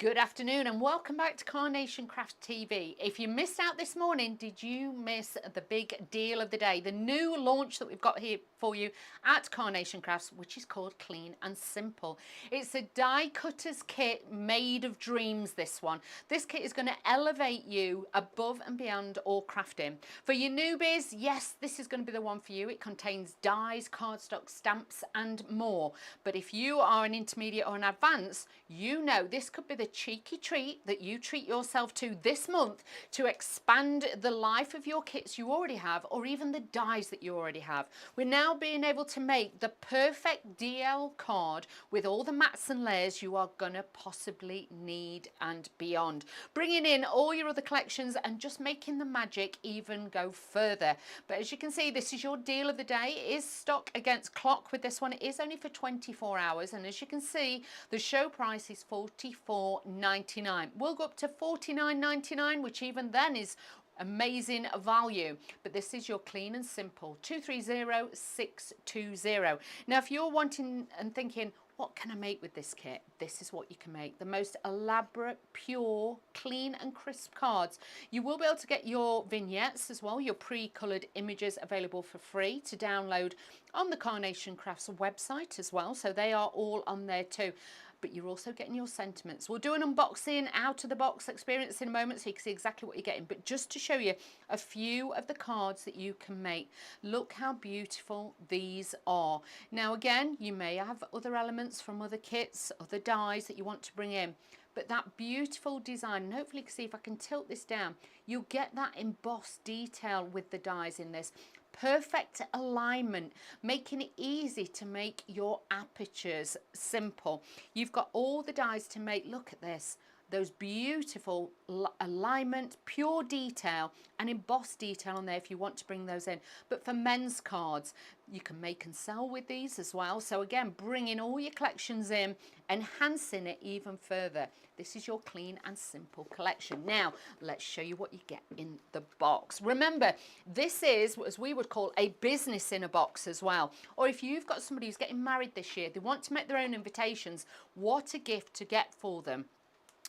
Good afternoon and welcome back to Carnation Craft TV. If you missed out this morning, did you miss the big deal of the day? The new launch that we've got here for you at Carnation Crafts, which is called Clean and Simple. It's a die cutters kit made of dreams, this one. This kit is going to elevate you above and beyond all crafting. For your newbies, yes, this is going to be the one for you. It contains dies, cardstock, stamps and more. But if you are an intermediate or an advanced, you know this could be the cheeky treat that you treat yourself to this month to expand the life of your kits you already have, or even the dies that you already have. We're now being able to make the perfect DL card with all the mats and layers you are gonna possibly need and beyond, bringing in all your other collections and just making the magic even go further. But as you can see, this is your deal of the day. It is stock against clock with this one. It is only for 24 hours, and as you can see, the show price is $44.99. We'll go up to $49.99, which even then is amazing value. But this is your Clean and Simple 230620. Now if you're wanting and thinking, what can I make with this kit? This is what you can make. The most elaborate, pure, clean and crisp cards. You will be able to get your vignettes as well, your pre-coloured images available for free to download on the Carnation Crafts website as well. So they are all on there too. But you're also getting your sentiments. We'll do an unboxing, out of the box experience in a moment so you can see exactly what you're getting. But just to show you a few of the cards that you can make. Look how beautiful these are. Now again, you may have other elements from other kits, other dies that you want to bring in. But that beautiful design, and hopefully you can see if I can tilt this down, you'll get that embossed detail with the dies in this. Perfect alignment, making it easy to make your apertures simple. You've got all the dies to make, look at this, those beautiful alignment, pure detail and embossed detail on there if you want to bring those in. But for men's cards, you can make and sell with these as well. So again, bringing all your collections in, enhancing it even further. This is your Clean and Simple collection. Now, let's show you what you get in the box. Remember, this is, as we would call, a business in a box as well. Or if you've got somebody who's getting married this year, they want to make their own invitations, what a gift to get for them.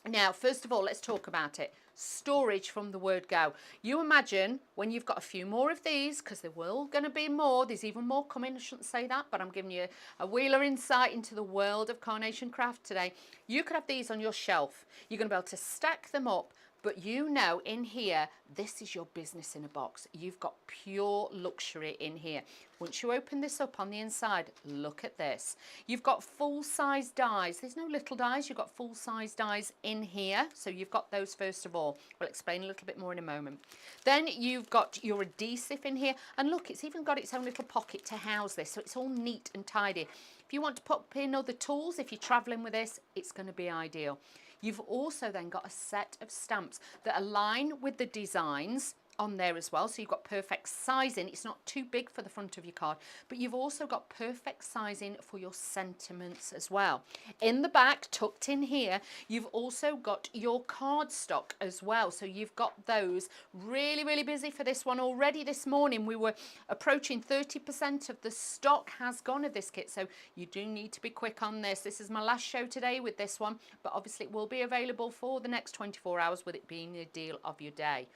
Now, first of all, let's talk about it. Storage from the word go. You imagine when you've got a few more of these, because there will going to be more, there's even more coming, I shouldn't say that, but I'm giving you a wheeler insight into the world of Carnation Craft today. You could have these on your shelf. You're going to be able to stack them up, but you know in here, this is your business in a box. You've got pure luxury in here. Once you open this up on the inside, look at this. You've got full-size dies. There's no little dies. You've got full-size dies in here. So you've got those first of all. We'll explain a little bit more in a moment. Then you've got your adhesive in here. And look, it's even got its own little pocket to house this. So it's all neat and tidy. If you want to put in other tools, if you're traveling with this, it's going to be ideal. You've also then got a set of stamps that align with the designs on there as well, so you've got perfect sizing. It's not too big for the front of your card, but you've also got perfect sizing for your sentiments as well. In the back, tucked in here, you've also got your cardstock as well, so you've got those. Really busy for this one already. This morning we were approaching 30% of the stock has gone of this kit, so you do need to be quick on this. This is my last show today with this one, but obviously it will be available for the next 24 hours with it being a deal of your day.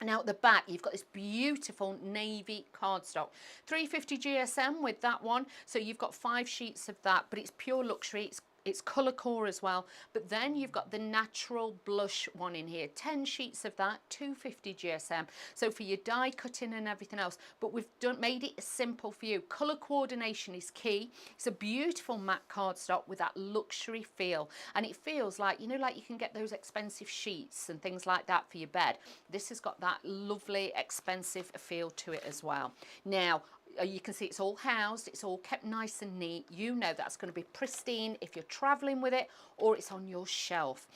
Now at the back, you've got this beautiful navy cardstock, 350 GSM with that one. So you've got 5 sheets of that, but it's pure luxury. It's colour core as well, but then you've got the natural blush one in here, 10 sheets of that, 250 GSM, so for your die cutting and everything else. But we've made it simple for you. Colour coordination is key. It's a beautiful matte cardstock with that luxury feel, and it feels like, you know, like you can get those expensive sheets and things like that for your bed. This has got that lovely expensive feel to it as well. Now you can see it's all housed, it's all kept nice and neat. You know that's going to be pristine if you're traveling with it or it's on your shelf.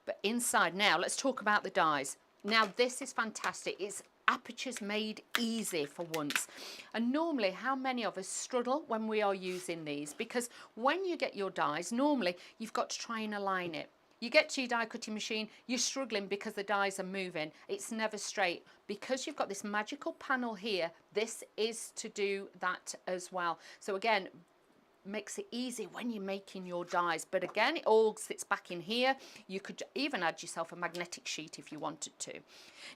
But inside, now let's talk about the dies. Now this is fantastic. It's Apertures made easy for once. And normally, how many of us struggle when we are using these? Because when you get your dies, normally you've got to try and align it. You get to your die cutting machine, you're struggling because the dies are moving. It's never straight. Because you've got this magical panel here, this is to do that as well. So again, makes it easy when you're making your dies. But again, it all sits back in here. You could even add yourself a magnetic sheet if you wanted to.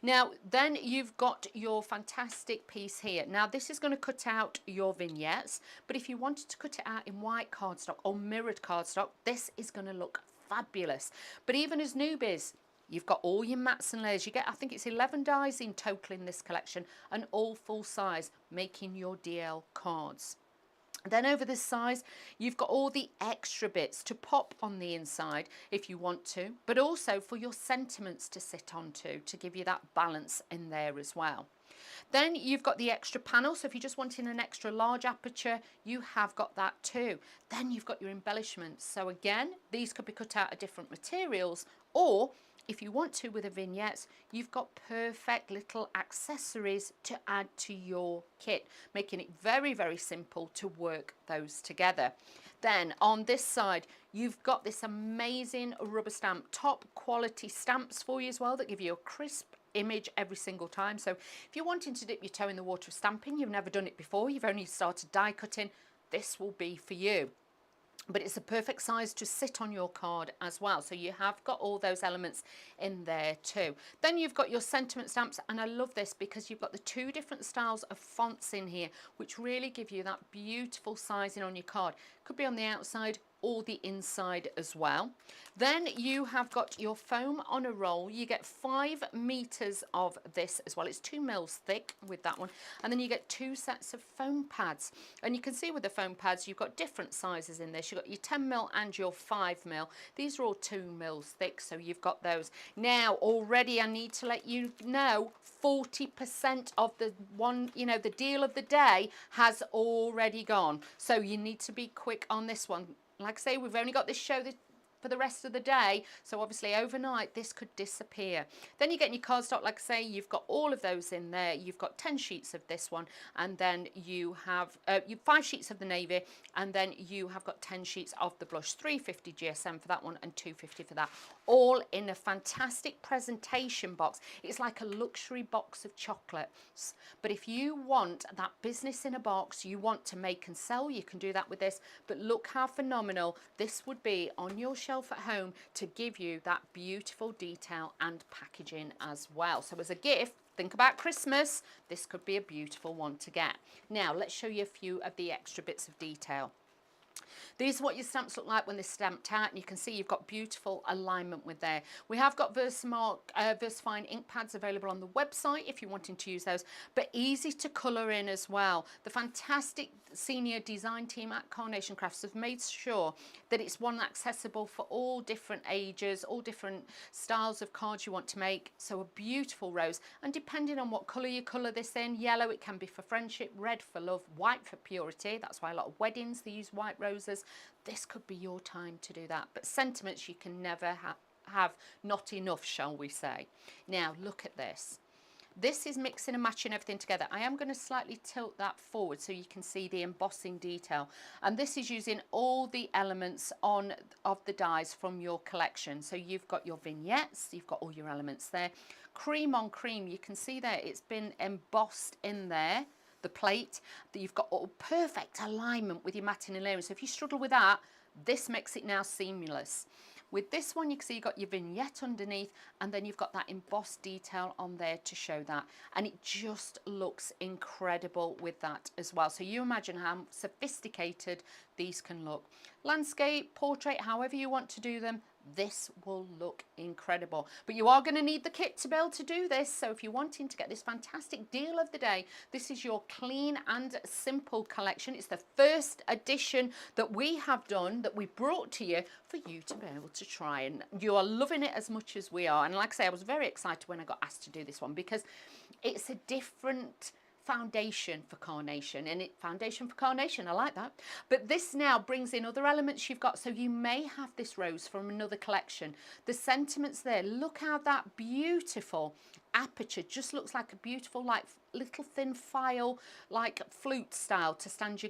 Now, then you've got your fantastic piece here. Now, this is going to cut out your vignettes, but if you wanted to cut it out in white cardstock or mirrored cardstock, this is going to look fabulous. But even as newbies, you've got all your mats and layers. You get, I think it's 11 dies in total in this collection, and all full size, making your DL cards. Then over this size, you've got all the extra bits to pop on the inside if you want to, but also for your sentiments to sit onto to give you that balance in there as well. Then you've got the extra panel, so if you're just wanting an extra large aperture, you have got that too. Then you've got your embellishments. So again, these could be cut out of different materials, or if you want to with the vignettes, you've got perfect little accessories to add to your kit, making it very, very simple to work those together. Then on this side, you've got this amazing rubber stamp, top quality stamps for you as well that give you a crisp image every single time. So if you're wanting to dip your toe in the water of stamping, you've never done it before, you've only started die cutting, this will be for you. But it's a perfect size to sit on your card as well. So you have got all those elements in there too. Then you've got your sentiment stamps, and I love this because you've got the two different styles of fonts in here, which really give you that beautiful sizing on your card. Could be on the outside or the inside as well. Then you have got your foam on a roll. You get 5 meters of this as well. It's 2 mils thick with that one. And then you get 2 sets of foam pads. And you can see with the foam pads, you've got different sizes in this. You've got your 10 mil and your 5 mil. These are all 2 mils thick, so you've got those. Now, already I need to let you know, 40% of the one, you know, the deal of the day has already gone. So you need to be quick on this one. Like I say, we've only got this show for the rest of the day, so obviously overnight this could disappear. Then you get your cardstock, like I say, you've got all of those in there. You've got 10 sheets of this one, and then you have 5 sheets of the navy, and then you have got 10 sheets of the blush, 350 GSM for that one and 250 for that, all in a fantastic presentation box. It's like a luxury box of chocolates. But if you want that business in a box, you want to make and sell, you can do that with this. But look how phenomenal this would be on your shelf at home to give you that beautiful detail and packaging as well. So as a gift, think about Christmas, this could be a beautiful one to get. Now let's show you a few of the extra bits of detail. These are what your stamps look like when they're stamped out, and you can see you've got beautiful alignment with there. We have got VersaFine ink pads available on the website if you're wanting to use those, but easy to colour in as well. The fantastic senior design team at Carnation Crafts have made sure that it's one accessible for all different ages, all different styles of cards you want to make. So a beautiful rose, and depending on what colour you colour this in, yellow it can be for friendship, red for love, white for purity. That's why a lot of weddings they use white roses. This could be your time to do that. But sentiments you can never have not enough, shall we say. Now look at this. This is mixing and matching everything together. I am going to slightly tilt that forward so you can see the embossing detail. And this is using all the elements of the dies from your collection. So you've got your vignettes, you've got all your elements there. Cream on cream, you can see there it's been embossed in there. The plate, that you've got all perfect alignment with your matting and layering. So if you struggle with that, this makes it now seamless. With this one, you can see you've got your vignette underneath, and then you've got that embossed detail on there to show that. And it just looks incredible with that as well. So you imagine how sophisticated these can look. Landscape, portrait, however you want to do them, this will look incredible. But you are going to need the kit to be able to do this. So if you're wanting to get this fantastic deal of the day, this is your clean and simple collection. It's the first edition that we have done, that we brought to you for you to be able to try. And you are loving it as much as we are. And like I say, I was very excited when I got asked to do this one because it's a different foundation for Carnation, and foundation for Carnation, I like that. But this now brings in other elements you've got, so you may have this rose from another collection. The sentiments there, look how that beautiful aperture just looks like a beautiful, like little thin file, like flute style to stand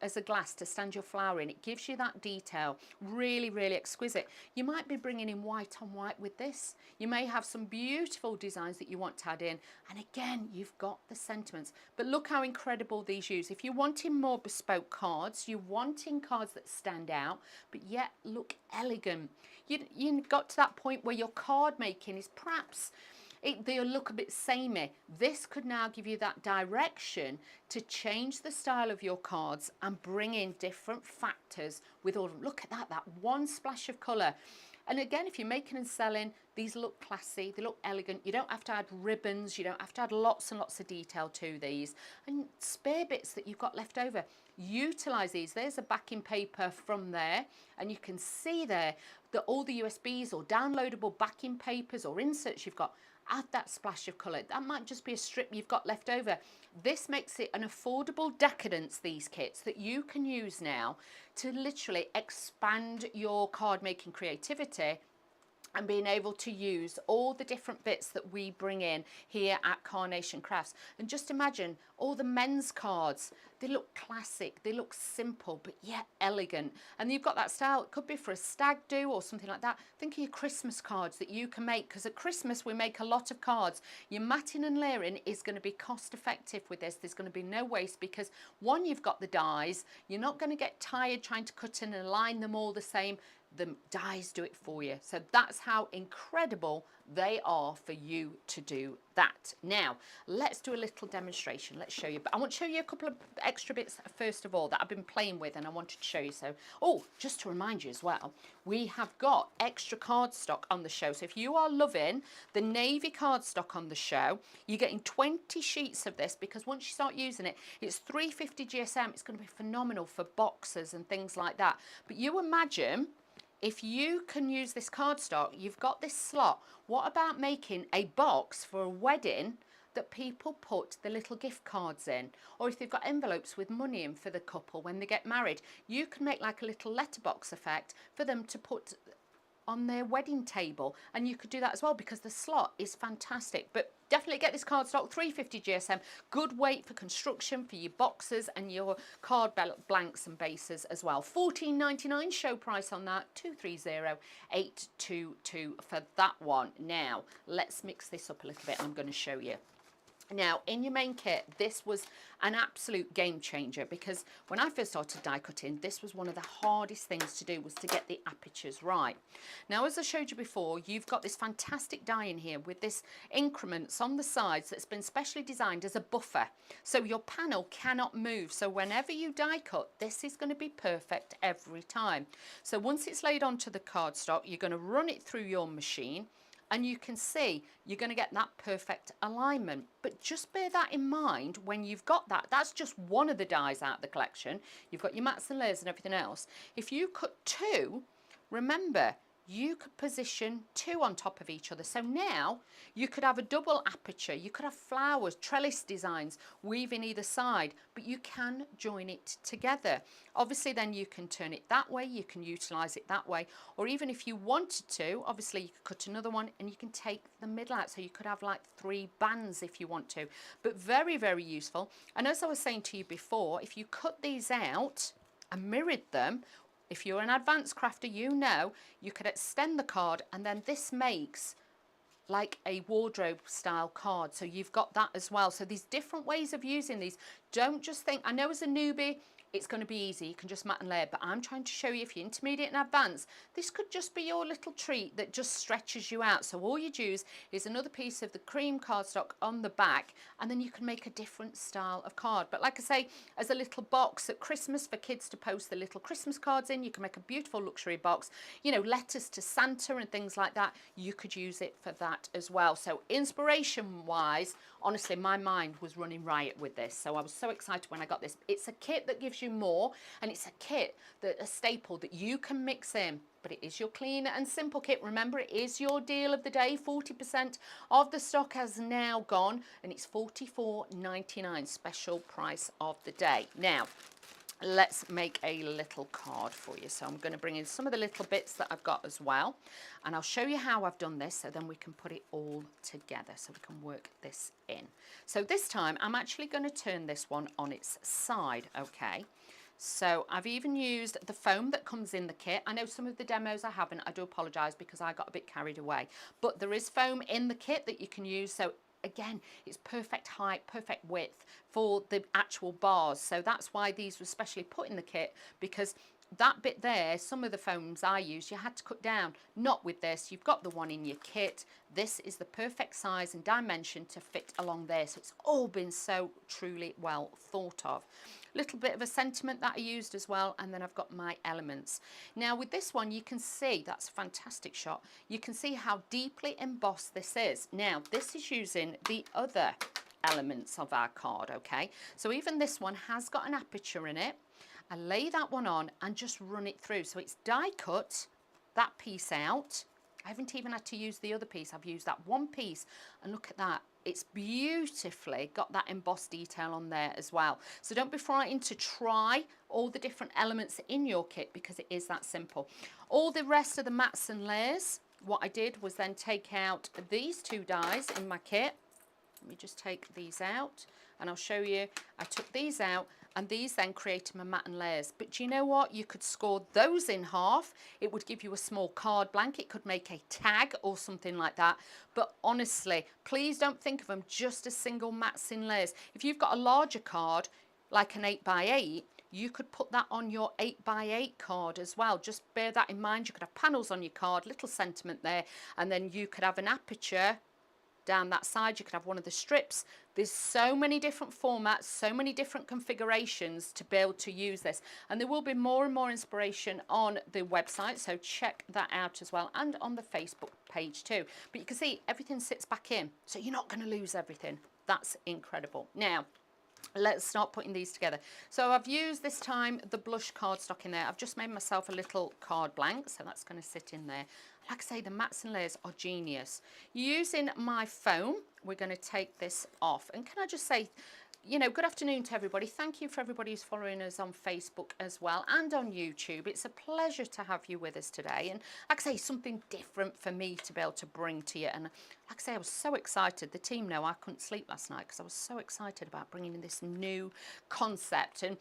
as a glass to stand your flower in. It gives you that detail. Really, really exquisite. You might be bringing in white on white with this. You may have some beautiful designs that you want to add in. And again, you've got the sentiments. But look how incredible these use. If you're wanting more bespoke cards, you're wanting cards that stand out, but yet look elegant. You got to that point where your card making is perhaps they'll look a bit samey. This could now give you that direction to change the style of your cards and bring in different factors with all of them. Look at that one splash of colour. And again, if you're making and selling, these look classy, they look elegant. You don't have to add ribbons, you don't have to add lots and lots of detail to these. And spare bits that you've got left over, utilise these. There's a backing paper from there, and you can see there that all the USBs or downloadable backing papers or inserts you've got, add that splash of colour. That might just be a strip you've got left over. This makes it an affordable decadence, these kits, that you can use now to literally expand your card making creativity and being able to use all the different bits that we bring in here at Carnation Crafts. And just imagine all the men's cards. They look classic, they look simple, but yet elegant. And you've got that style. It could be for a stag do or something like that. Think of your Christmas cards that you can make, because at Christmas we make a lot of cards. Your matting and layering is going to be cost effective with this. There's going to be no waste, because one, you've got the dies. You're not going to get tired trying to cut in and align them all the same. The dies do it for you. So that's how incredible they are for you to do that. Now, let's do a little demonstration. Let's show you. But I want to show you a couple of extra bits first of all that I've been playing with and I wanted to show you. So, oh, just to remind you as well, we have got extra cardstock on the show. So if you are loving the navy cardstock on the show, you're getting 20 sheets of this, because once you start using it, it's 350 GSM. It's going to be phenomenal for boxes and things like that. But you imagine, if you can use this cardstock, you've got this slot. What about making a box for a wedding that people put the little gift cards in? Or if they've got envelopes with money in for the couple when they get married, you can make like a little letterbox effect for them to put on their wedding table. And you could do that as well, because the slot is fantastic. But definitely get this cardstock, 350 GSM. Good weight for construction, for your boxes and your card blanks and bases as well. $14.99 show price on that, 230822 for that one. Now, let's mix this up a little bit and I'm going to show you. Now, in your main kit, this was an absolute game changer, because when I first started die cutting, this was one of the hardest things to do, was to get the apertures right. Now, as I showed you before, you've got this fantastic die in here with this increments on the sides that's been specially designed as a buffer. So your panel cannot move. So whenever you die cut, this is going to be perfect every time. So once it's laid onto the cardstock, you're going to run it through your machine, and you can see you're going to get that perfect alignment. But just bear that in mind when you've got that. That's just one of the dies out of the collection. You've got your mats and layers and everything else. If you cut two, remember, you could position two on top of each other. So now you could have a double aperture. You could have flowers, trellis designs, weaving either side, but you can join it together. Obviously, then you can turn it that way. You can utilize it that way. Or even if you wanted to, obviously you could cut another one and you can take the middle out. So you could have like 3 bands if you want to, but very, very useful. And as I was saying to you before, if you cut these out and mirrored them, if you're an advanced crafter, you know you could extend the card, and then this makes like a wardrobe style card. So you've got that as well. So these different ways of using these. Don't just think, I know as a newbie, it's going to be easy, you can just mat and layer, but I'm trying to show you, if you're intermediate and advanced, this could just be your little treat that just stretches you out. So all you use is another piece of the cream cardstock on the back, and then you can make a different style of card. But like I say, as a little box at Christmas for kids to post the little Christmas cards in, you can make a beautiful luxury box, you know, letters to Santa and things like that. You could use it for that as well. So inspiration wise, honestly, my mind was running riot with this. So I was so excited when I got this. It's a kit that gives you more, and it's a kit, that a staple that you can mix in, but it is your clean and simple kit. Remember, it is your deal of the day. 40% of the stock has now gone, and it's $44.99 special price of the day. Now, let's make a little card for you. So I'm going to bring in some of the little bits that I've got as well, and I'll show you how I've done this so then we can put it all together so we can work this in. So this time I'm actually going to turn this one on its side, okay? So I've even used the foam that comes in the kit. I know some of the demos I haven't, I do apologise because I got a bit carried away, but there is foam in the kit that you can use. So again, it's perfect height, perfect width for the actual bars. So that's why these were specially put in the kit, because that bit there, some of the foams I used, you had to cut down. Not with this, you've got the one in your kit. This is the perfect size and dimension to fit along there. So it's all been so truly well thought of. Little bit of a sentiment that I used as well, and then I've got my elements. Now with this one, you can see, that's a fantastic shot, you can see how deeply embossed this is. Now this is using the other elements of our card, okay? So even this one has got an aperture in it. I lay that one on and just run it through. So it's die cut that piece out. I haven't even had to use the other piece. I've used that one piece, and look at that. It's beautifully got that embossed detail on there as well. So don't be frightened to try all the different elements in your kit, because it is that simple. All the rest of the mats and layers, what I did was then take out these two dies in my kit. Let me just take these out and I'll show you. I took these out, and these then created my mat and layers. But do you know what? You could score those in half. It would give you a small card blank. It could make a tag or something like that. But honestly, please don't think of them just as single mats in layers. If you've got a larger card, like an 8x8, you could put that on your 8x8 card as well. Just bear that in mind. You could have panels on your card, little sentiment there, and then you could have an aperture down that side. You could have one of the strips. There's so many different formats, so many different configurations to be able to use this, and there will be more and more inspiration on the website, so check that out as well, and on the Facebook page too. But you can see everything sits back in, so you're not going to lose everything. That's incredible. Now let's start putting these together. So I've used this time the blush cardstock in there. I've just made myself a little card blank, so that's going to sit in there. Like I say, the mats and layers are genius. Using my foam, we're going to take this off. And can I just say, you know, good afternoon to everybody. Thank you for everybody who's following us on Facebook as well, and on YouTube. It's a pleasure to have you with us today. And like I say, something different for me to be able to bring to you. And like I say, I was so excited. The team know I couldn't sleep last night because I was so excited about bringing in this new concept. And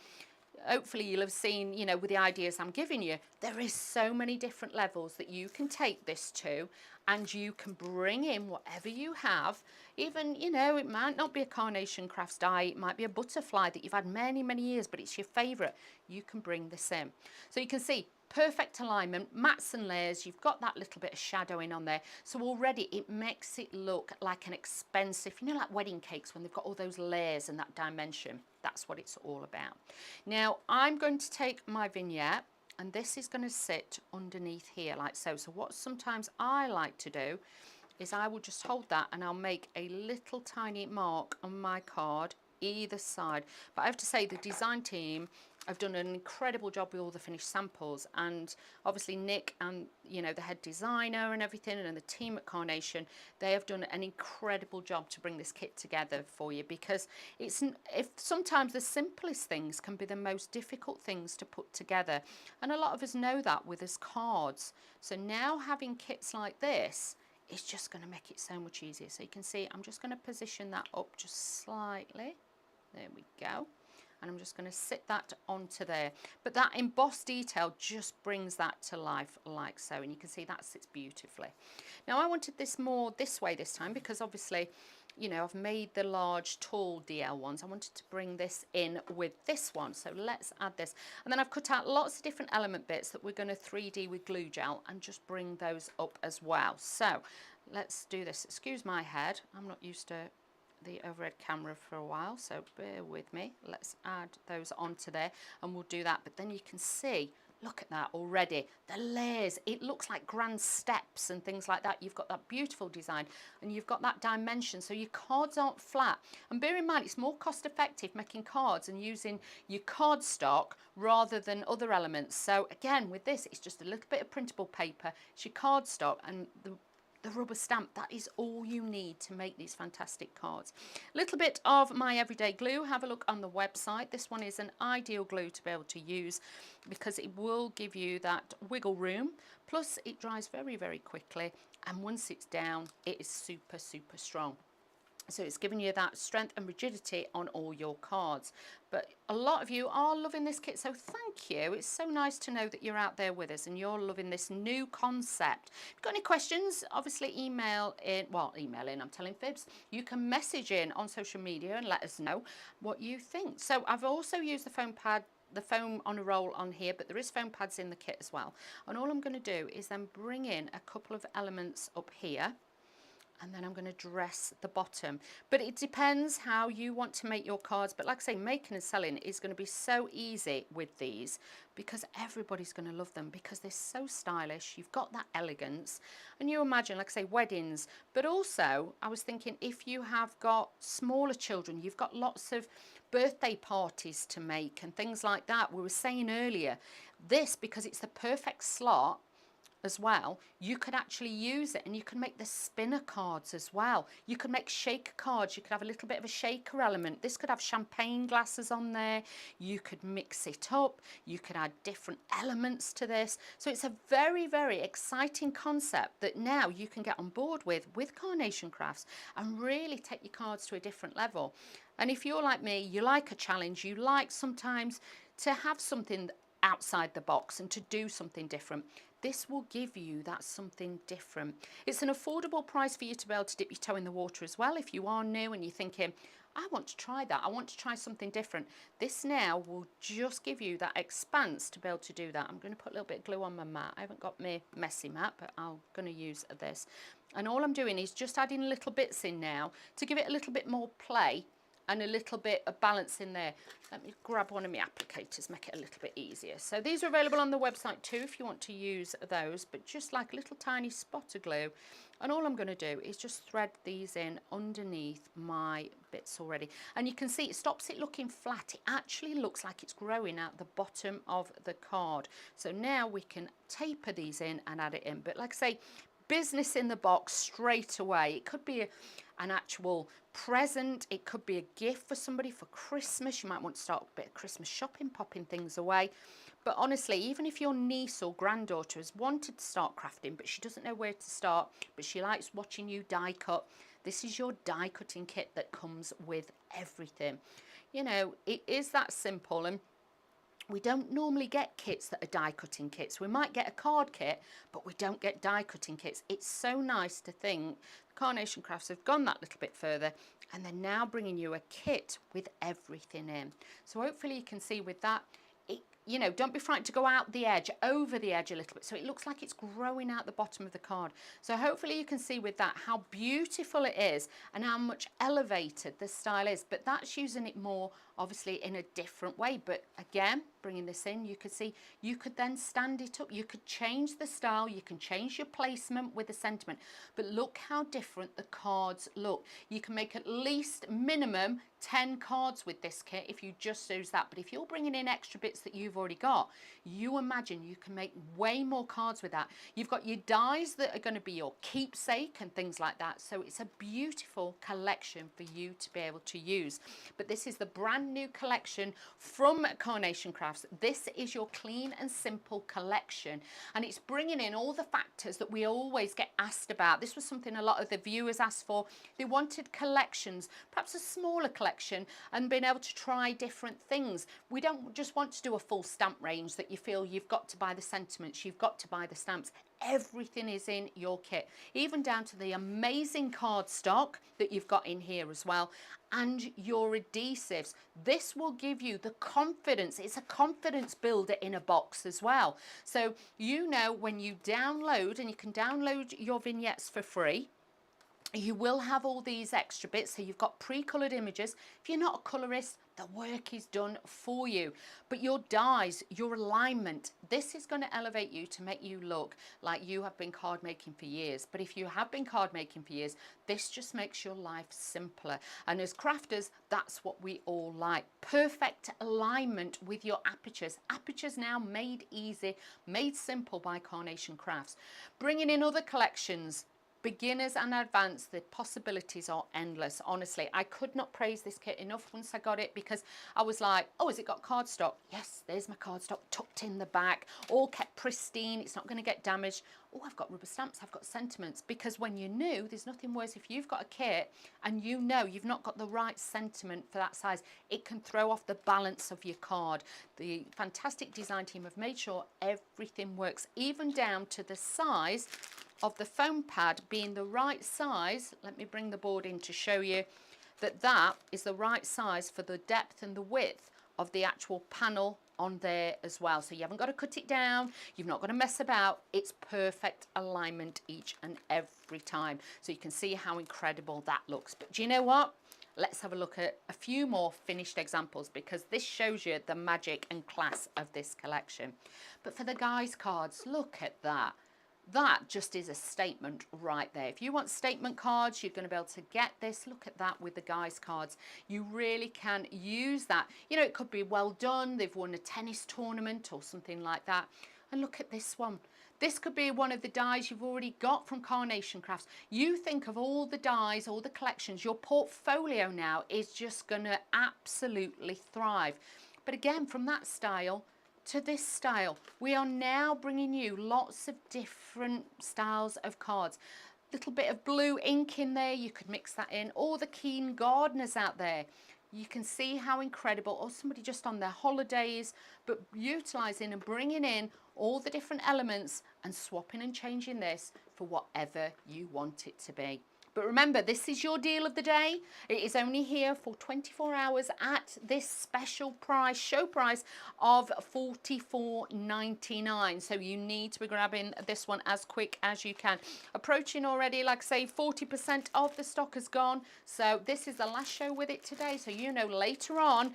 hopefully you'll have seen, you know, with the ideas I'm giving you, there is so many different levels that you can take this to, and you can bring in whatever you have. Even, you know, it might not be a Carnation Crafts die, it might be a butterfly that you've had many, many years, but it's your favourite. You can bring this in. So you can see perfect alignment, mats and layers. You've got that little bit of shadowing on there. So already it makes it look like an expensive, you know, like wedding cakes when they've got all those layers and that dimension. That's what it's all about. Now I'm going to take my vignette, and this is going to sit underneath here like so. So what sometimes I like to do is I will just hold that and I'll make a little tiny mark on my card either side. But I have to say, the design team have done an incredible job with all the finished samples, and obviously Nick and, you know, the head designer and everything, and the team at Carnation, they have done an incredible job to bring this kit together for you, because it's, if sometimes the simplest things can be the most difficult things to put together, and a lot of us know that with us cards. So now having kits like this, it's just going to make it so much easier. So you can see I'm just going to position that up just slightly. There we go. And I'm just going to sit that onto there. But that embossed detail just brings that to life like so. And you can see that sits beautifully. Now I wanted this more this way this time, because obviously, you know, I've made the large tall DL ones. I wanted to bring this in with this one. So let's add this. And then I've cut out lots of different element bits that we're going to 3D with glue gel and just bring those up as well. So let's do this. Excuse my head. I'm not used to the overhead camera for a while, so bear with me. Let's add those onto there and we'll do that. But then you can see, look at that already, the layers, it looks like grand steps and things like that. You've got that beautiful design and you've got that dimension, so your cards aren't flat. And bear in mind, it's more cost effective making cards and using your cardstock rather than other elements. So again, with this, it's just a little bit of printable paper, it's your cardstock, and the the rubber stamp. That is all you need to make these fantastic cards. A little bit of my everyday glue. Have a look on the website. This one is an ideal glue to be able to use because it will give you that wiggle room. Plus it dries very, very quickly. And once it's down, it is super, super strong. So it's giving you that strength and rigidity on all your cards. But a lot of you are loving this kit, so thank you. It's so nice to know that you're out there with us and you're loving this new concept. If you've got any questions, obviously email in, I'm telling fibs. You can message in on social media and let us know what you think. So I've also used the foam pad, the foam on a roll on here, but there is foam pads in the kit as well. And all I'm going to do is then bring in a couple of elements up here, and then I'm going to dress the bottom. But it depends how you want to make your cards. But like I say, making and selling is going to be so easy with these because everybody's going to love them because they're so stylish. You've got that elegance. And you imagine, like I say, weddings. But also, I was thinking if you have got smaller children, you've got lots of birthday parties to make and things like that. We were saying earlier, this, because it's the perfect slot, as well, you could actually use it and you can make the spinner cards as well. You could make shaker cards. You could have a little bit of a shaker element. This could have champagne glasses on there. You could mix it up. You could add different elements to this. So it's a very, very exciting concept that now you can get on board with Carnation Crafts and really take your cards to a different level. And if you're like me, you like a challenge, you like sometimes to have something outside the box and to do something different, this will give you that something different. It's an affordable price for you to be able to dip your toe in the water as well. If you are new and you're thinking, I want to try that, I want to try something different, this now will just give you that expanse to be able to do that. I'm going to put a little bit of glue on my mat. I haven't got my messy mat, but I'm going to use this. And all I'm doing is just adding little bits in now to give it a little bit more play and a little bit of balance in there. Let me grab one of my applicators, make it a little bit easier. So these are available on the website too if you want to use those, but just like a little tiny spot of glue. And all I'm going to do is just thread these in underneath my bits already. And you can see it stops it looking flat. It actually looks like it's growing out the bottom of the card. So now we can taper these in and add it in. But like I say, business in the box straight away. It could be an actual present, it could be a gift for somebody for Christmas. You might want to start a bit of Christmas shopping, popping things away. But honestly, even if your niece or granddaughter has wanted to start crafting but she doesn't know where to start, but she likes watching you die cut, this is your die cutting kit that comes with everything. You know, it is that simple. And we don't normally get kits that are die cutting kits. We might get a card kit, but we don't get die cutting kits. It's so nice to think Carnation Crafts have gone that little bit further and they're now bringing you a kit with everything in. So hopefully you can see with that, you know, don't be frightened to go out the edge, over the edge a little bit, so it looks like it's growing out the bottom of the card. So hopefully you can see with that how beautiful it is and how much elevated the style is. But that's using it more, obviously, in a different way. But again, bringing this in, you could see, you could then stand it up. You could change the style. You can change your placement with the sentiment. But look how different the cards look. You can make at least minimum 10 cards with this kit if you just use that. But if you're bringing in extra bits that you've already got, you imagine you can make way more cards with that. You've got your dies that are going to be your keepsake and things like that. So it's a beautiful collection for you to be able to use. But this is the brand new collection from Carnation Crafts. This is your clean and simple collection, and it's bringing in all the factors that we always get asked about. This was something a lot of the viewers asked for. They wanted collections, perhaps a smaller collection, and being able to try different things. We don't just want to do a full stamp range that you feel you've got to buy the sentiments, you've got to buy the stamps. Everything is in your kit, even down to the amazing cardstock that you've got in here as well, and your adhesives. This will give you the confidence. It's a confidence builder in a box as well. So you know, when you download, and you can download your vignettes for free, you will have all these extra bits. So you've got pre-coloured images. If you're not a colourist, the work is done for you. But your dies, your alignment, this is going to elevate you to make you look like you have been card making for years. But if you have been card making for years, this just makes your life simpler. And as crafters, that's what we all like. Perfect alignment with your apertures. Apertures now made easy, made simple by Carnation Crafts. Bringing in other collections. Beginners and advanced, the possibilities are endless. Honestly, I could not praise this kit enough once I got it, because I was like, oh, has it got cardstock? Yes, there's my cardstock tucked in the back, all kept pristine. It's not going to get damaged. Oh, I've got rubber stamps, I've got sentiments. Because when you're new, there's nothing worse if you've got a kit and you know you've not got the right sentiment for that size. It can throw off the balance of your card. The fantastic design team have made sure everything works, even down to the size of the foam pad being the right size. Let me bring the board in to show you that that is the right size for the depth and the width of the actual panel on there as well. So you haven't got to cut it down, you've not got to mess about. It's perfect alignment each and every time. So you can see how incredible that looks. But do you know what? Let's have a look at a few more finished examples, because this shows you the magic and class of this collection. But for the guys cards, look at that. That just is a statement right there. If you want statement cards, you're going to be able to get this. Look at that with the guys cards. You really can use that. You know, it could be well done. They've won a tennis tournament or something like that. And look at this one. This could be one of the dies you've already got from Carnation Crafts. You think of all the dies, all the collections. Your portfolio now is just going to absolutely thrive. But again, from that style to this style, we are now bringing you lots of different styles of cards. Little bit of blue ink in there, you could mix that in. All the keen gardeners out there, you can see how incredible, or somebody just on their holidays, but utilizing and bringing in all the different elements and swapping and changing this for whatever you want it to be. But remember, this is your deal of the day. It is only here for 24 hours at this special price, show price of $44.99. So you need to be grabbing this one as quick as you can. Approaching already, like I say, 40% of the stock has gone. So this is the last show with it today. So you know later on,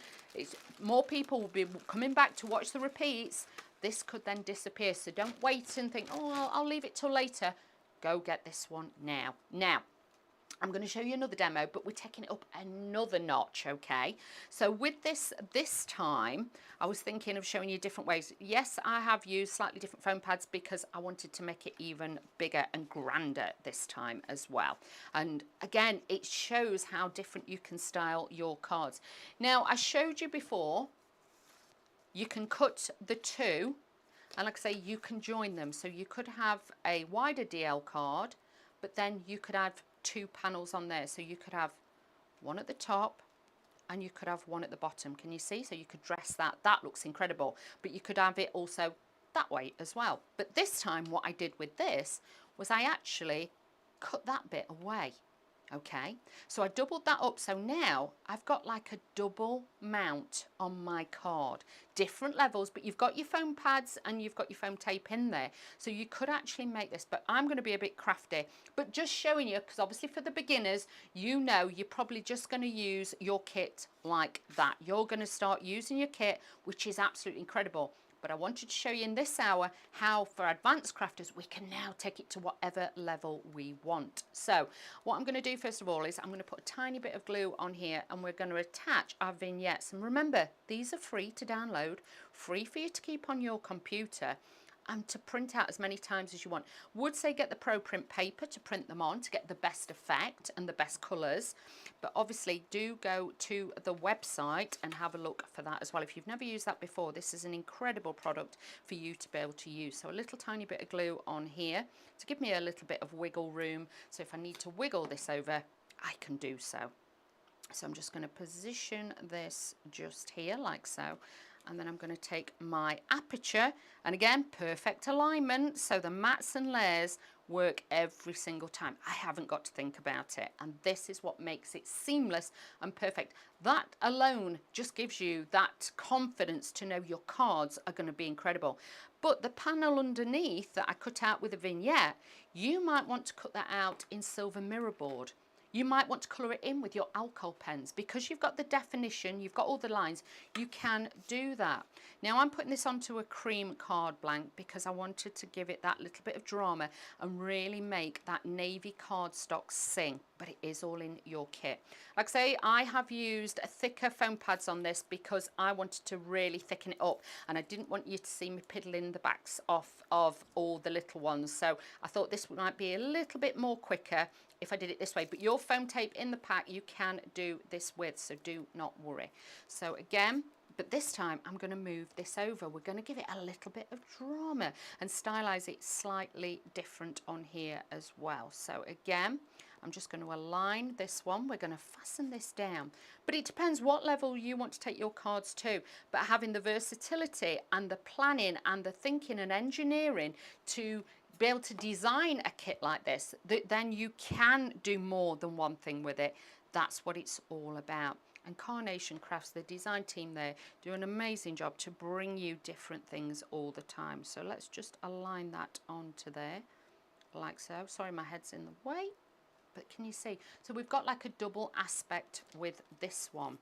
more people will be coming back to watch the repeats. This could then disappear. So don't wait and think, oh, I'll leave it till later. Go get this one now. Now, I'm going to show you another demo, but we're taking it up another notch, okay? So with this time, I was thinking of showing you different ways. Yes, I have used slightly different foam pads because I wanted to make it even bigger and grander this time as well. And again, it shows how different you can style your cards. Now, I showed you before, you can cut the two, and like I say, you can join them. So you could have a wider DL card, but then you could add two panels on there. So you could have one at the top and you could have one at the bottom. Can you see? So you could dress that. That looks incredible. But you could have it also that way as well. But this time what I did with this was I actually cut that bit away. Okay, so I doubled that up, so now I've got like a double mount on my card, different levels, but you've got your foam pads and you've got your foam tape in there, so you could actually make this. But I'm going to be a bit crafty, but just showing you, because obviously for the beginners, you know you're probably just going to use your kit like that. You're going to start using your kit, which is absolutely incredible. But I wanted to show you in this hour how for advanced crafters we can now take it to whatever level we want. So what I'm going to do first of all is I'm going to put a tiny bit of glue on here, and we're going to attach our vignettes. And remember, these are free to download, free for you to keep on your computer and to print out as many times as you want. Would say get the Pro Print paper to print them on to get the best effect and the best colours, but obviously do go to the website and have a look for that as well. If you've never used that before, this is an incredible product for you to be able to use. So a little tiny bit of glue on here to give me a little bit of wiggle room, so if I need to wiggle this over, I can do so. So I'm just going to position this just here like so. And then I'm going to take my aperture, and again, perfect alignment, so the mats and layers work every single time. I haven't got to think about it, and this is what makes it seamless and perfect. That alone just gives you that confidence to know your cards are going to be incredible. But the panel underneath that I cut out with a vignette, you might want to cut that out in silver mirror board. You might want to colour it in with your alcohol pens. Because you've got the definition, you've got all the lines, you can do that. Now I'm putting this onto a cream card blank because I wanted to give it that little bit of drama and really make that navy cardstock sing, but it is all in your kit. Like I say, I have used thicker foam pads on this because I wanted to really thicken it up, and I didn't want you to see me piddling the backs off of all the little ones. So I thought this might be a little bit more quicker if I did it this way, but your foam tape in the pack you can do this with, so do not worry. So again, but this time I'm going to move this over. We're going to give it a little bit of drama and stylize it slightly different on here as well. So again, I'm just going to align this one. We're going to fasten this down, but it depends what level you want to take your cards to. But having the versatility and the planning and the thinking and engineering to be able to design a kit like this, then you can do more than one thing with it. That's what it's all about. And Carnation Crafts, the design team there, do an amazing job to bring you different things all the time. So let's just align that onto there, like so. Sorry, my head's in the way, but can you see? So we've got like a double aspect with this one.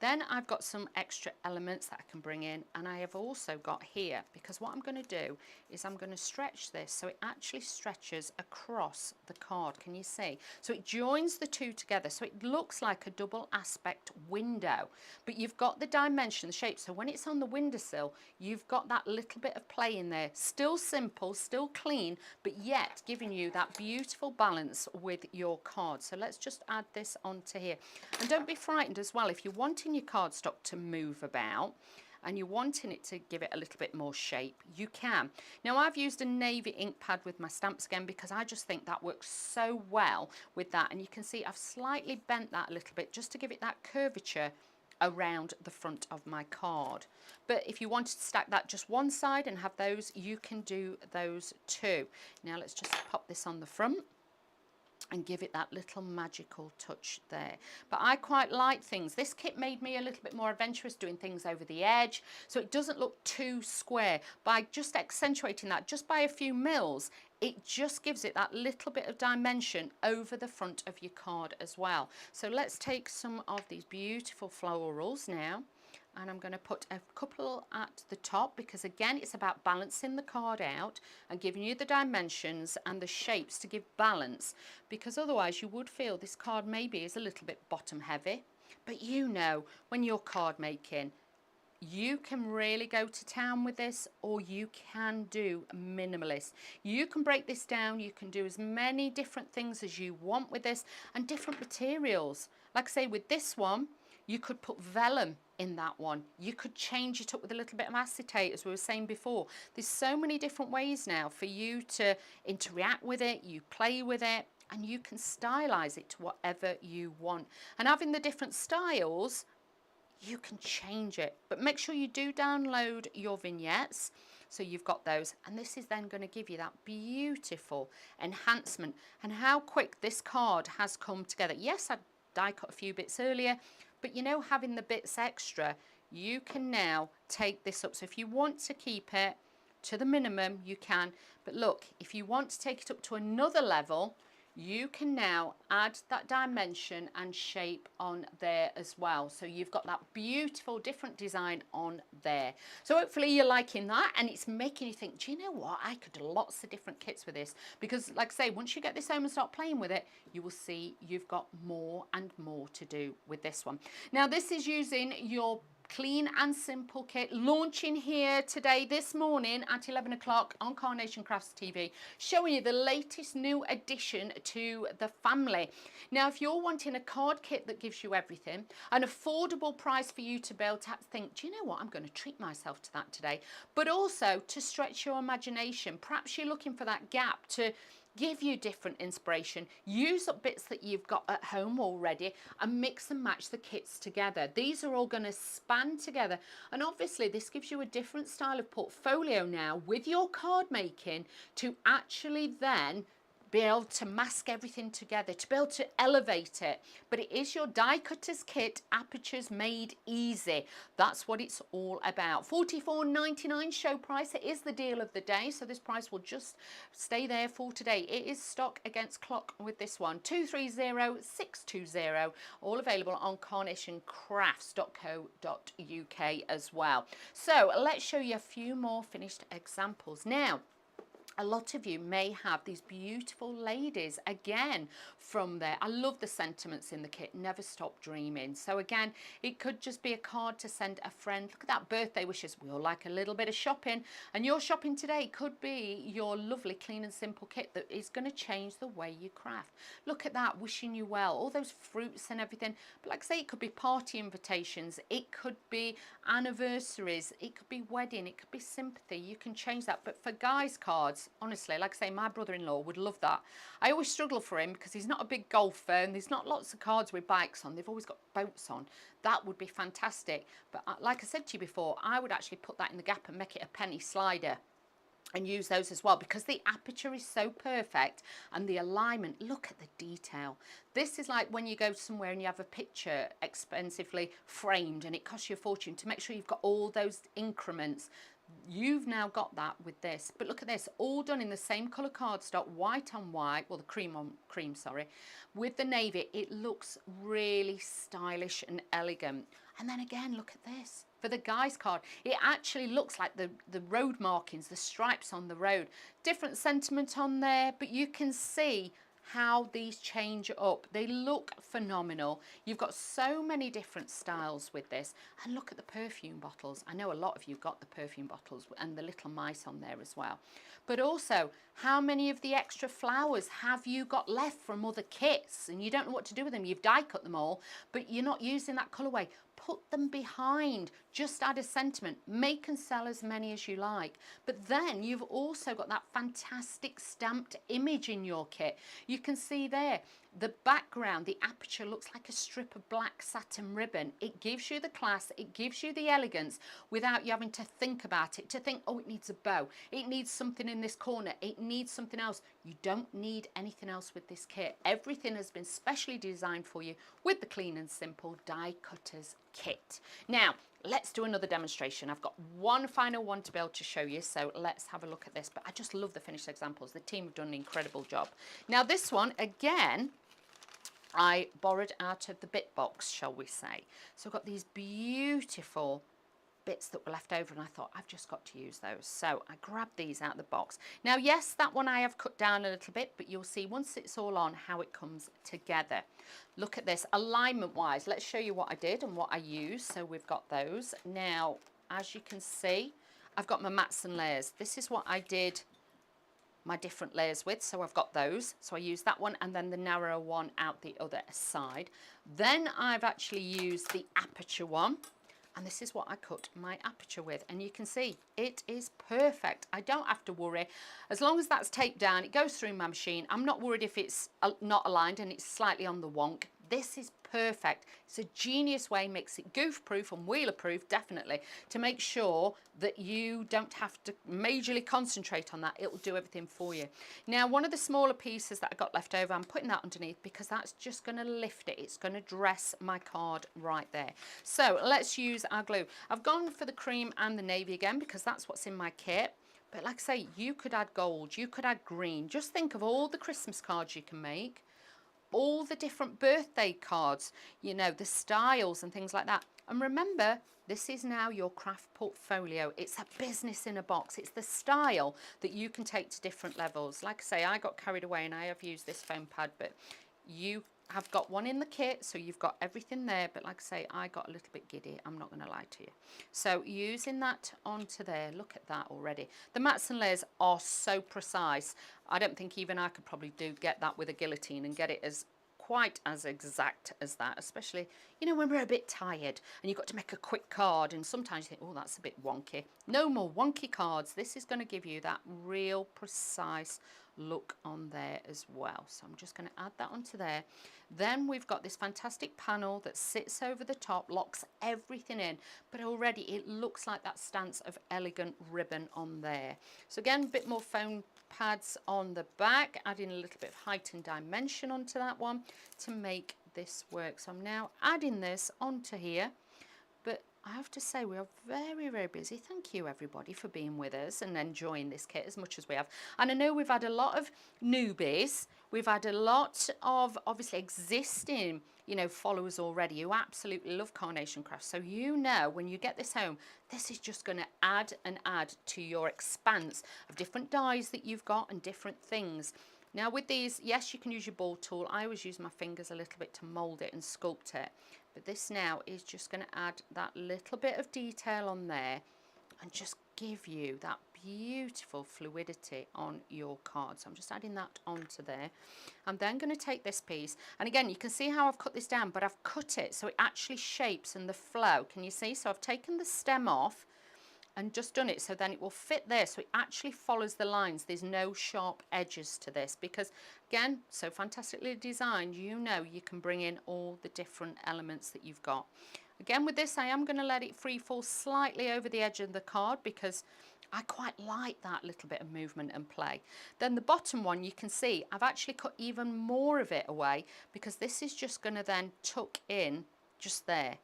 Then I've got some extra elements that I can bring in, and I have also got here, because what I'm going to do is I'm going to stretch this so it actually stretches across the card. Can you see? So it joins the two together, so it looks like a double aspect window, but you've got the dimension, the shape, so when it's on the windowsill, you've got that little bit of play in there. Still simple, still clean, but yet giving you that beautiful balance with your card. So let's just add this onto here. And don't be frightened as well if you're wanting your cardstock to move about and you're wanting it to give it a little bit more shape, you can. Now I've used a navy ink pad with my stamps again because I just think that works so well with that, and you can see I've slightly bent that a little bit just to give it that curvature around the front of my card. But if you wanted to stack that just one side and have those, you can do those too. Now let's just pop this on the front and give it that little magical touch there. But I quite like things. This kit made me a little bit more adventurous, doing things over the edge, so it doesn't look too square. By just accentuating that just by a few mils, it just gives it that little bit of dimension over the front of your card as well. So let's take some of these beautiful florals now, and I'm going to put a couple at the top because again it's about balancing the card out and giving you the dimensions and the shapes to give balance, because otherwise you would feel this card maybe is a little bit bottom heavy. But you know, when you're card making, you can really go to town with this, or you can do minimalist. You can break this down, you can do as many different things as you want with this, and different materials. Like I say, with this one you could put vellum in that one. You could change it up with a little bit of acetate, as we were saying before. There's so many different ways now for you to interact with it, you play with it, and you can stylize it to whatever you want. And having the different styles, you can change it. But make sure you do download your vignettes, so you've got those, and this is then going to give you that beautiful enhancement. And how quick this card has come together. Yes, I die cut a few bits earlier, but you know, having the bits extra, you can now take this up. So if you want to keep it to the minimum, you can. But look, if you want to take it up to another level, you can now add that dimension and shape on there as well. So you've got that beautiful different design on there. So hopefully you're liking that, and it's making you think, do you know what, I could do lots of different kits with this. Because like I say, once you get this home and start playing with it, you will see you've got more and more to do with this one. Now this is using your clean and simple kit, launching here today, this morning at 11 o'clock on Carnation Crafts TV, showing you the latest new addition to the family. Now, if you're wanting a card kit that gives you everything, an affordable price for you to be able to think, do you know what, I'm going to treat myself to that today, but also to stretch your imagination. Perhaps you're looking for that gap to give you different inspiration. Use up bits that you've got at home already and mix and match the kits together. These are all going to span together, and obviously this gives you a different style of portfolio now with your card making to actually then be able to mask everything together, to be able to elevate it. But it is your die cutters kit, Apertures made easy. That's what it's all about. $44.99 show price. It is the deal of the day, so this price will just stay there for today. It is stock against clock with this one. 230620, all available on carnationcrafts.co.uk as well. So let's show you a few more finished examples. Now, a lot of you may have these beautiful ladies again from there. I love the sentiments in the kit, never stop dreaming. So again, it could just be a card to send a friend. Look at that, birthday wishes. We all like a little bit of shopping, and your shopping today could be your lovely clean and simple kit that is going to change the way you craft. Look at that, wishing you well, all those fruits and everything. But like I say, it could be party invitations, it could be anniversaries, it could be wedding, it could be sympathy. You can change that. But for guys cards, honestly, like I say, my brother-in-law would love that. I always struggle for him because he's not a big golfer and there's not lots of cards with bikes on. They've always got boats on. That would be fantastic. But like I said to you before, I would actually put that in the gap and make it a penny slider and use those as well, because the aperture is so perfect and the alignment. Look at the detail. This is like when you go somewhere and you have a picture expensively framed and it costs you a fortune to make sure you've got all those increments. You've now got that with this. But look at this, all done in the same colour cardstock, white on white, well, the cream on cream, sorry, with the navy. It looks really stylish and elegant. And then again, look at this. For the guys card, it actually looks like the road markings, the stripes on the road. Different sentiment on there, but you can see how these change up. They look phenomenal. You've got so many different styles with this. And look at the perfume bottles. I know a lot of you got the perfume bottles and the little mice on there as well. But also, how many of the extra flowers have you got left from other kits and you don't know what to do with them? You've die cut them all, but you're not using that colourway. Put them behind, just add a sentiment, make and sell as many as you like. But then you've also got that fantastic stamped image in your kit. You can see there, the background, the aperture looks like a strip of black satin ribbon. It gives you the class, it gives you the elegance without you having to think about it, to think, oh, it needs a bow, it needs something in this corner, it needs something else. You don't need anything else with this kit. Everything has been specially designed for you with the clean and simple die cutters kit. Now, let's do another demonstration. I've got one final one to be able to show you, so let's have a look at this. But I just love the finished examples. The team have done an incredible job. Now, this one, again, I borrowed out of the bit box, shall we say. So I've got these beautiful bits that were left over and I thought, I've just got to use those. So I grabbed these out of the box. Now, yes, that one I have cut down a little bit, but you'll see once it's all on how it comes together. Look at this, alignment wise. Let's show you what I did and what I used. So we've got those. Now, as you can see, I've got my mats and layers. This is what I did my different layers with, so I've got those. So I used that one and then the narrow one out the other side. Then I've actually used the aperture one. And this is what I cut my aperture with. And you can see it is perfect. I don't have to worry. As long as that's taped down, it goes through my machine. I'm not worried if it's not aligned and it's slightly on the wonk. This is perfect. It's a genius way, makes it goof proof and wheeler proof, definitely, to make sure that you don't have to majorly concentrate on that. It will do everything for you. Now, one of the smaller pieces that I got left over, I'm putting that underneath because that's just going to lift it. It's going to dress my card right there. So let's use our glue. I've gone for the cream and the navy again because that's what's in my kit. But like I say, you could add gold, you could add green. Just think of all the Christmas cards you can make, all the different birthday cards, you know, the styles and things like that. And remember, this is now your craft portfolio. It's a business in a box. It's the style that you can take to different levels. Like I say, I got carried away and I have used this foam pad, but you have got one in the kit, so you've got everything there. But like I say, I got a little bit giddy, I'm not going to lie to you. So using that onto there, look at that already. The mats and layers are so precise. I don't think even I could probably get that with a guillotine and get it as quite as exact as that, especially, you know, when we're a bit tired and you've got to make a quick card and sometimes you think, oh, that's a bit wonky. No more wonky cards. This is going to give you that real precise look on there as well. So I'm just going to add that onto there. Then we've got this fantastic panel that sits over the top, locks everything in, but already it looks like that stance of elegant ribbon on there. So again, a bit more foam pads on the back, adding a little bit of height and dimension onto that one to make this work. So I'm now adding this onto here, but I have to say we are very, very busy. Thank you everybody for being with us and enjoying this kit as much as we have. And I know we've had a lot of newbies. We've had a lot of obviously existing, you know, followers already who absolutely love Carnation Crafts. So you know when you get this home, this is just going to add and add to your expanse of different dies that you've got and different things. Now with these, yes, you can use your ball tool. I always use my fingers a little bit to mould it and sculpt it. But this now is just going to add that little bit of detail on there and just give you that beautiful fluidity on your card. So I'm just adding that onto there. I'm then going to take this piece, and again you can see how I've cut this down, but I've cut it so it actually shapes and the flow. Can you see? So I've taken the stem off and just done it so then it will fit there, so it actually follows the lines. There's no sharp edges to this because again, so fantastically designed, you know you can bring in all the different elements that you've got. Again with this I am going to let it free fall slightly over the edge of the card because I quite like that little bit of movement and play. Then the bottom one, you can see I've actually cut even more of it away because this is just going to then tuck in just there.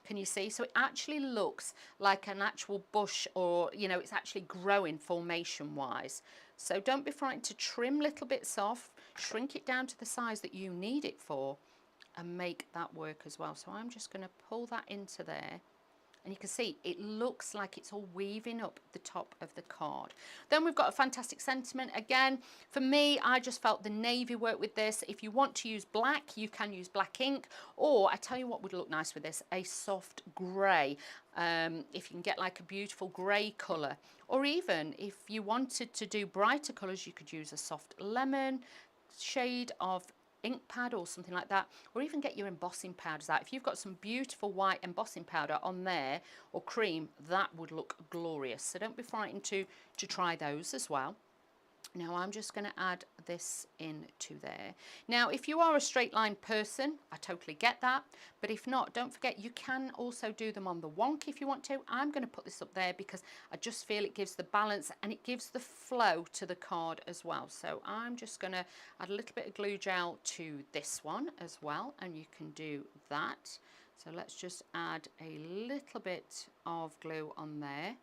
Can you see? So it actually looks like an actual bush, or you know, it's actually growing formation wise. So don't be frightened to trim little bits off, shrink it down to the size that you need it for and make that work as well. So I'm just going to pull that into there. And you can see it looks like it's all weaving up the top of the card. Then we've got a fantastic sentiment. Again, for me, I just felt the navy worked with this. If you want to use black, you can use black ink. Or I tell you what would look nice with this, a soft grey. If you can get like a beautiful grey colour. Or even if you wanted to do brighter colours, you could use a soft lemon shade of ink pad or something like that, or even get your embossing powders out. If you've got some beautiful white embossing powder on there or cream, that would look glorious. So don't be frightened to try those as well. Now I'm just going to add this into there. Now if you are a straight line person, I totally get that, but if not, don't forget you can also do them on the wonk if you want to. I'm going to put this up there because I just feel it gives the balance and it gives the flow to the card as well. So I'm just going to add a little bit of glue gel to this one as well, and you can do that. So let's just add a little bit of glue on there.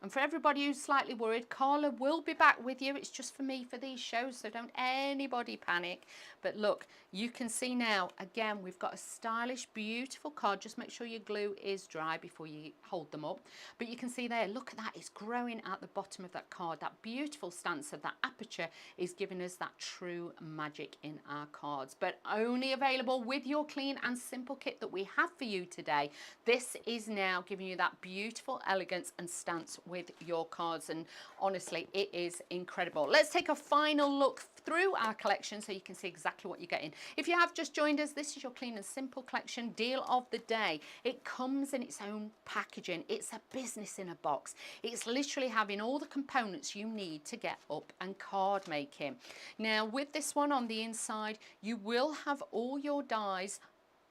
And for everybody who's slightly worried, Carla will be back with you. It's just for me for these shows, so don't anybody panic. But look, you can see now, again, we've got a stylish, beautiful card. Just make sure your glue is dry before you hold them up. But you can see there, look at that, it's growing at the bottom of that card. That beautiful stance of that aperture is giving us that true magic in our cards. But only available with your clean and simple kit that we have for you today. This is now giving you that beautiful elegance and stance with your cards, and honestly it is incredible. Let's take a final look through our collection so you can see exactly what you're getting. If you have just joined us, this is your clean and simple collection deal of the day. It comes in its own packaging. It's a business in a box. It's literally having all the components you need to get up and card making. Now with this one on the inside, you will have all your dies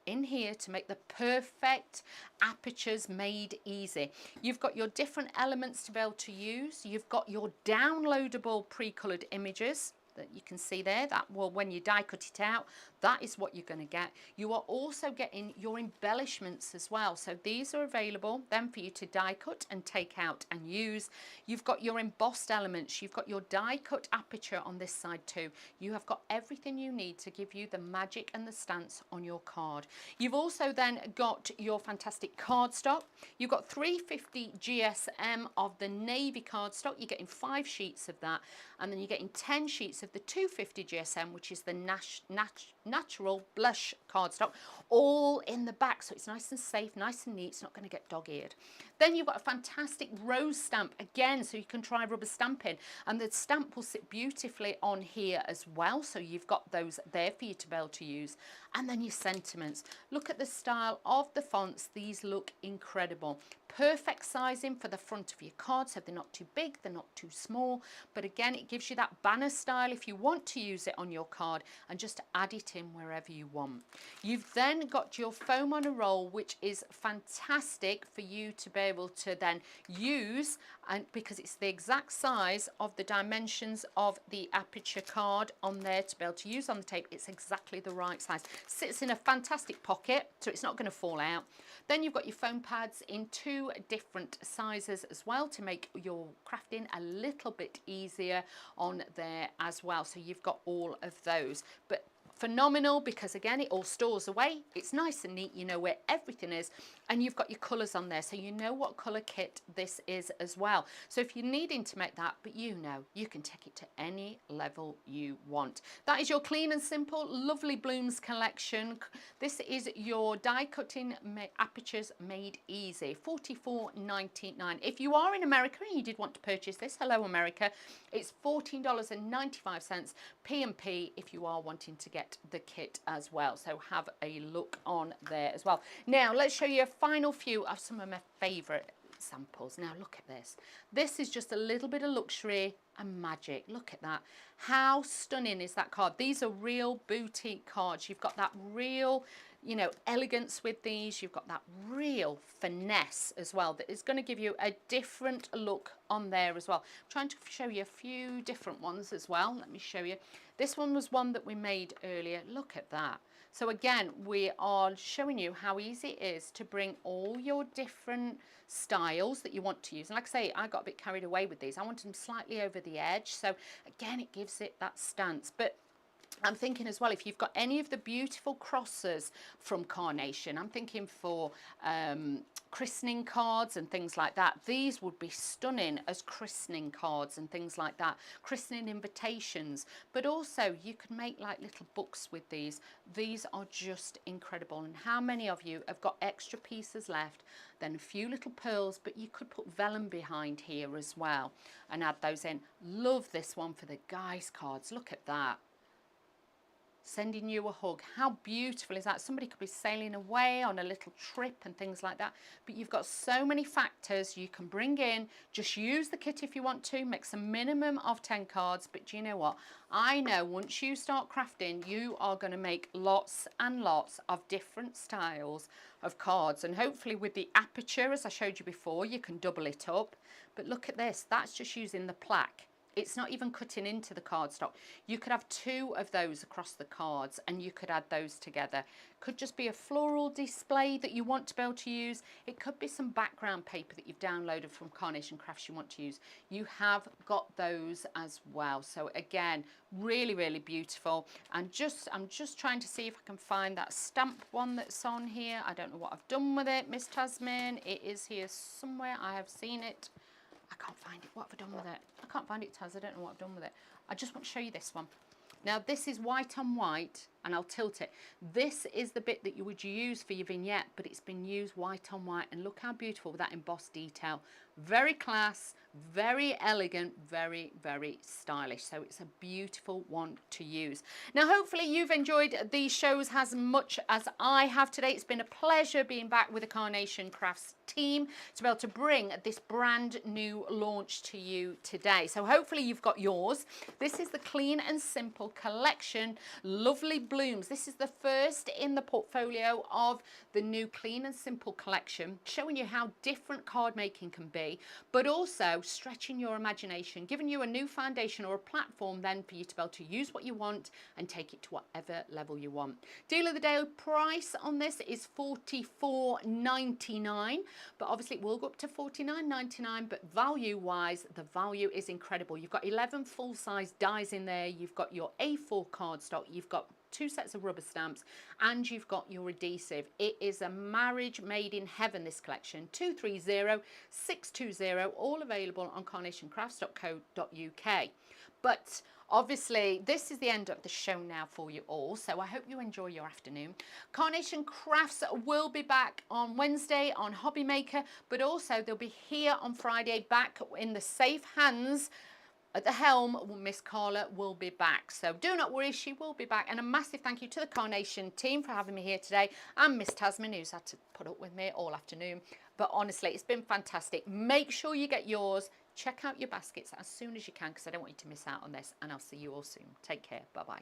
in here to make the perfect apertures made easy. You've got your different elements to be able to use. You've got your downloadable pre-colored images that you can see there. That will, when you die cut it out, that is what you're going to get. You are also getting your embellishments as well. So these are available then for you to die cut and take out and use. You've got your embossed elements. You've got your die cut aperture on this side too. You have got everything you need to give you the magic and the stance on your card. You've also then got your fantastic cardstock. You've got 350 GSM of the navy cardstock. You're getting 5 sheets of that, and then you're getting 10 sheets of the 250 GSM, which is the natural blush cardstock, all in the back, so it's nice and safe, nice and neat. It's not going to get dog-eared. Then you've got a fantastic rose stamp again, so you can try rubber stamping, and the stamp will sit beautifully on here as well, so you've got those there for you to be able to use. And then your sentiments. Look at the style of the fonts. These look incredible. perfect sizing for the front of your card, so they're not too big, they're not too small, but again, it gives you that banner style if you want to use it on your card, and just add it in wherever you want. You've then got your foam on a roll, which is fantastic for you to be able to then use, and because it's the exact size of the dimensions of the Aperture card on there to be able to use on the tape. It's exactly the right size. Sits in a fantastic pocket, so it's not going to fall out. Then you've got your foam pads in 2 different sizes as well to make your crafting a little bit easier on there as well. So you've got all of those. But phenomenal, because again, it all stores away. It's nice and neat. You know where everything is, and you've got your colours on there, so you know what colour kit this is as well. So if you're needing to make that, but you know, you can take it to any level you want. That is your clean and simple lovely blooms collection. This is your die cutting Apertures made easy, $44.99. If you are in America and you did want to purchase this, hello America, it's $14.95 P&P if you are wanting to get the kit as well. So have a look on there as well. Now let's show you a final few of some of my favourite samples. Now look at this. This is just a little bit of luxury and magic. Look at that. How stunning is that card? These are real boutique cards. You've got that real, you know, elegance with these. You've got that real finesse as well that is going to give you a different look on there as well. I'm trying to show you a few different ones as well. Let me show you. This one was one that we made earlier. Look at that. So again, we are showing you how easy it is to bring all your different styles that you want to use. And like I say, I got a bit carried away with these. I want them slightly over the edge. So again, it gives it that stance. But I'm thinking as well, if you've got any of the beautiful crosses from Carnation, I'm thinking for christening cards and things like that, these would be stunning as christening cards and things like that, christening invitations. But also you could make like little books with these. These are just incredible. And how many of you have got extra pieces left, then a few little pearls, but you could put vellum behind here as well and add those in. Love this one for the guys cards. Look at that. Sending you a hug. How beautiful is that? Somebody could be sailing away on a little trip and things like that, but you've got so many factors you can bring in. Just use the kit if you want to, mix a minimum of 10 cards, but do you know what? I know once you start crafting, you are going to make lots and lots of different styles of cards, and hopefully with the Aperture, as I showed you before, you can double it up. But look at this, that's just using the plaque. It's not even cutting into the cardstock. You could have 2 of those across the cards and you could add those together. Could just be a floral display that you want to be able to use. It could be some background paper that you've downloaded from Carnation Crafts you want to use. You have got those as well. So again, really, really beautiful. And I'm just trying to see if I can find that stamp one that's on here. I don't know what I've done with it, Miss Tasmin. It is here somewhere. I have seen it. I can't find it. What have I done with it? I can't find it, Taz. I don't know what I've done with it. I just want to show you this one. Now, this is white on white, and I'll tilt it. This is the bit that you would use for your vignette, but it's been used white on white, and look how beautiful with that embossed detail. Very class, very elegant, very, very stylish. So it's a beautiful one to use. Now, hopefully you've enjoyed these shows as much as I have today. It's been a pleasure being back with the Carnation Crafts team to be able to bring this brand new launch to you today. So hopefully you've got yours. This is the Clean and Simple collection, Lovely Blooms. This is the first in the portfolio of the new Clean and Simple collection, showing you how different card making can be, but also stretching your imagination, giving you a new foundation or a platform then for you to be able to use what you want and take it to whatever level you want. Deal of the day price on this is $44.99, but obviously it will go up to $49.99, but value wise, the value is incredible. You've got 11 full size dies in there, you've got your A4 cardstock, you've got 2 sets of rubber stamps, and you've got your adhesive. It is a marriage made in heaven, this collection. 230620, all available on carnationcrafts.co.uk. But obviously this is the end of the show now for you all, so I hope you enjoy your afternoon. Carnation Crafts will be back on Wednesday on Hobby Maker, but also they'll be here on Friday, back in the safe hands. At the helm, Miss Carla will be back. So do not worry, she will be back. And a massive thank you to the Carnation team for having me here today, and Miss Tasmin, who's had to put up with me all afternoon. But honestly, it's been fantastic. Make sure you get yours. Check out your baskets as soon as you can, because I don't want you to miss out on this. And I'll see you all soon. Take care. Bye-bye.